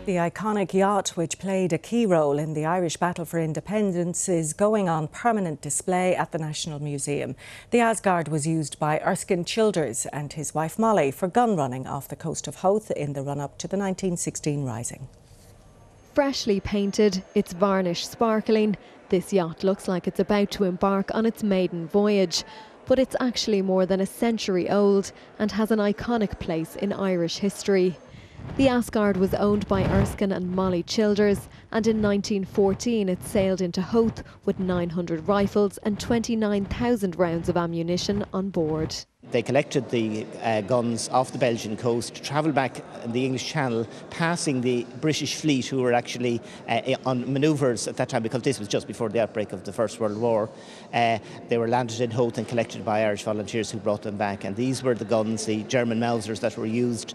The iconic yacht, which played a key role in the Irish battle for independence, is going on permanent display at the National Museum. The Asgard was used by Erskine Childers and his wife Molly for gun running off the coast of Howth in the run-up to the 1916 Rising. Freshly painted, its varnish sparkling, this yacht looks like it's about to embark on its maiden voyage. But it's actually more than a century old and has an iconic place in Irish history. The Asgard was owned by Erskine and Molly Childers, and in 1914 it sailed into Howth with 900 rifles and 29,000 rounds of ammunition on board. They collected the guns off the Belgian coast, travelled back in the English Channel, passing the British fleet, who were actually on manoeuvres at that time, because this was just before the outbreak of the First World War. They were landed in Howth and collected by Irish volunteers who brought them back. And these were the guns, the German Mausers, that were used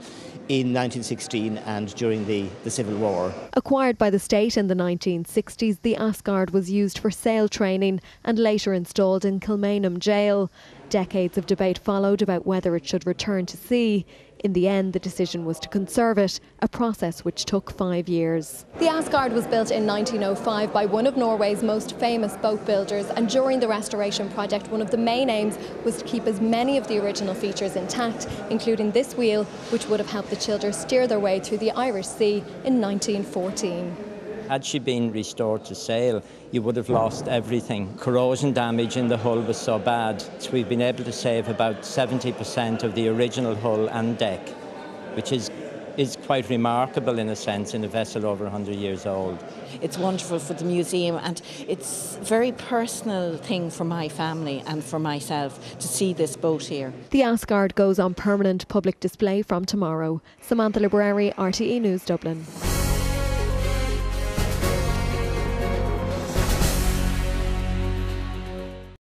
in 1916 and during the Civil War. Acquired by the state in the 1960s, the Asgard was used for sail training and later installed in Kilmainham jail. Decades of debate followed about whether it should return to sea. In the end, the decision was to conserve it, a process which took 5 years. The Asgard was built in 1905 by one of Norway's most famous boat builders, and during the restoration project, one of the main aims was to keep as many of the original features intact, including this wheel, which would have helped the Childers steer their way through the Irish Sea in 1914. Had she been restored to sail, you would have lost everything. Corrosion damage in the hull was so bad, so we've been able to save about 70% of the original hull and deck, which is quite remarkable in a sense in a vessel over 100 years old. It's wonderful for the museum, and it's a very personal thing for my family and for myself to see this boat here. The Asgard goes on permanent public display from tomorrow. Samantha Librari, RTE News, Dublin.